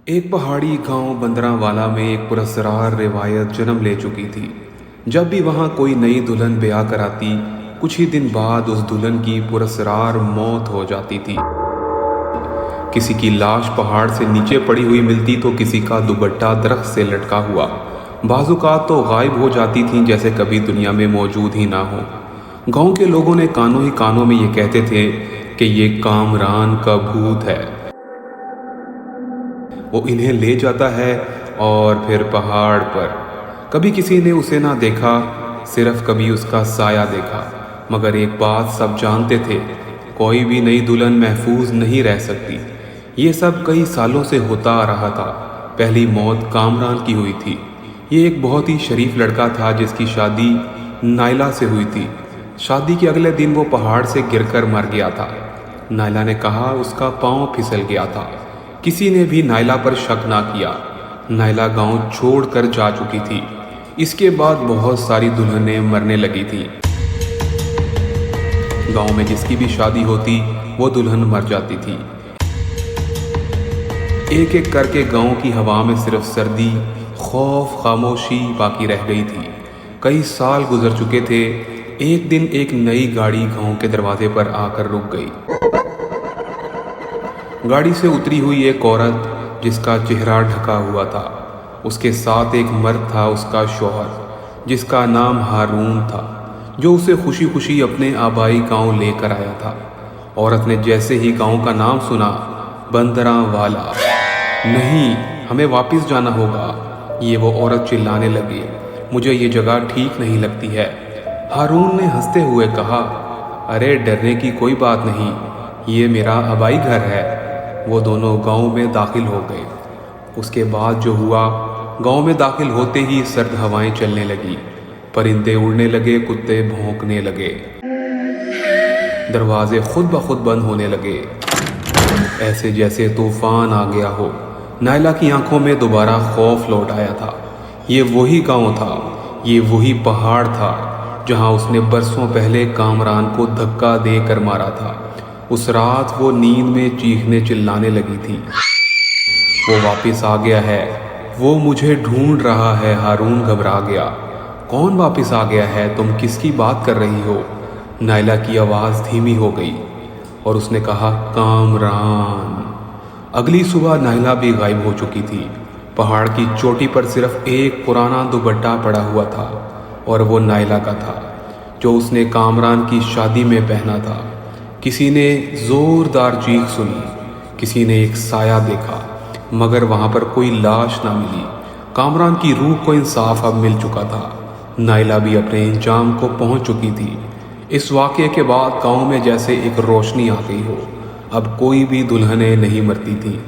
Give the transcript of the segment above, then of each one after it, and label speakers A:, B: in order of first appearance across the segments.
A: ایک پہاڑی گاؤں بندراوالا میں ایک پراسرار روایت جنم لے چکی تھی۔ جب بھی وہاں کوئی نئی دلہن بیاہ کراتی، کچھ ہی دن بعد اس دلہن کی پراسرار موت ہو جاتی تھی۔ کسی کی لاش پہاڑ سے نیچے پڑی ہوئی ملتی تو کسی کا دوپٹہ درخت سے لٹکا ہوا۔ بعض اوقات تو غائب ہو جاتی تھیں جیسے کبھی دنیا میں موجود ہی نہ ہو۔ گاؤں کے لوگوں نے کانوں ہی کانوں میں یہ کہتے تھے کہ یہ کامران کا بھوت ہے، وہ انہیں لے جاتا ہے اور پھر پہاڑ پر۔ کبھی کسی نے اسے نہ دیکھا، صرف کبھی اس کا سایہ دیکھا۔ مگر ایک بات سب جانتے تھے، کوئی بھی نئی دلہن محفوظ نہیں رہ سکتی۔ یہ سب کئی سالوں سے ہوتا آ رہا تھا۔ پہلی موت کامران کی ہوئی تھی۔ یہ ایک بہت ہی شریف لڑکا تھا جس کی شادی نائلہ سے ہوئی تھی۔ شادی کے اگلے دن وہ پہاڑ سے گر کر مر گیا تھا۔ نائلہ نے کہا اس کا پاؤں پھسل گیا تھا۔ کسی نے بھی نائلہ پر شک نہ کیا۔ نائلہ گاؤں چھوڑ کر جا چکی تھی۔ اس کے بعد بہت ساری دلہنیں مرنے لگی تھیں۔ گاؤں میں جس کی بھی شادی ہوتی وہ دلہن مر جاتی تھی۔ ایک ایک کر کے گاؤں کی ہوا میں صرف سردی، خوف، خاموشی باقی رہ گئی تھی۔ کئی سال گزر چکے تھے۔ ایک دن ایک نئی گاڑی گاؤں کے دروازے پر آ کر رک گئی۔ گاڑی سے اتری ہوئی ایک عورت جس کا چہرہ ڈھکا ہوا تھا۔ اس کے ساتھ ایک مرد تھا، اس کا شوہر، جس کا نام ہارون تھا، جو اسے خوشی خوشی اپنے آبائی گاؤں لے کر آیا تھا۔ عورت نے جیسے ہی گاؤں کا نام سنا، بندراوالا، نہیں، ہمیں واپس جانا ہوگا، یہ وہ عورت چلانے لگی، مجھے یہ جگہ ٹھیک نہیں لگتی ہے۔ ہارون نے ہنستے ہوئے کہا، ارے ڈرنے کی کوئی بات نہیں، یہ میرا آبائی گھر ہے۔ وہ دونوں گاؤں میں داخل ہو گئے۔ اس کے بعد جو ہوا، گاؤں میں داخل ہوتے ہی سرد ہوائیں چلنے لگی، پرندے اڑنے لگے، کتے بھونکنے لگے، دروازے خود بخود بند ہونے لگے، ایسے جیسے طوفان آ گیا ہو۔ نائلہ کی آنکھوں میں دوبارہ خوف لوٹ آیا تھا۔ یہ وہی گاؤں تھا، یہ وہی پہاڑ تھا جہاں اس نے برسوں پہلے کامران کو دھکا دے کر مارا تھا۔ اس رات وہ نیند میں چیخنے چلانے لگی تھی، وہ واپس آ گیا ہے، وہ مجھے ڈھونڈ رہا ہے۔ ہارون گھبرا گیا، کون واپس آ گیا ہے؟ تم کس کی بات کر رہی ہو؟ نائلہ کی آواز دھیمی ہو گئی اور اس نے کہا، کامران۔ اگلی صبح نائلہ بھی غائب ہو چکی تھی۔ پہاڑ کی چوٹی پر صرف ایک پرانا دوپٹہ پڑا ہوا تھا اور وہ نائلہ کا تھا، جو اس نے کامران کی شادی میں پہنا تھا۔ کسی نے زوردار چیخ سنی، کسی نے ایک سایہ دیکھا، مگر وہاں پر کوئی لاش نہ ملی۔ کامران کی روح کو انصاف اب مل چکا تھا۔ نائلہ بھی اپنے انجام کو پہنچ چکی تھی۔ اس واقعے کے بعد گاؤں میں جیسے ایک روشنی آ گئی ہو۔ اب کوئی بھی دلہنیں نہیں مرتی تھیں،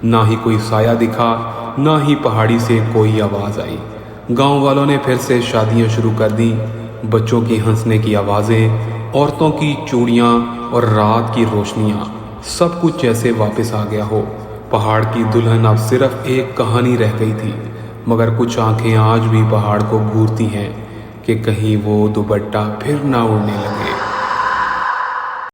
A: نہ ہی کوئی سایہ دکھا، نہ ہی پہاڑی سے کوئی آواز آئی۔ گاؤں والوں نے پھر سے شادیاں شروع کر دیں۔ بچوں کی ہنسنے کی آوازیں، عورتوں کی چوڑیاں اور رات کی روشنیاں، سب کچھ جیسے واپس آ گیا ہو۔ پہاڑ کی دلہن اب صرف ایک کہانی رہ گئی تھی، مگر کچھ آنکھیں آج بھی پہاڑ کو گھورتی ہیں کہ کہیں وہ دوپٹہ پھر نہ اڑنے لگے۔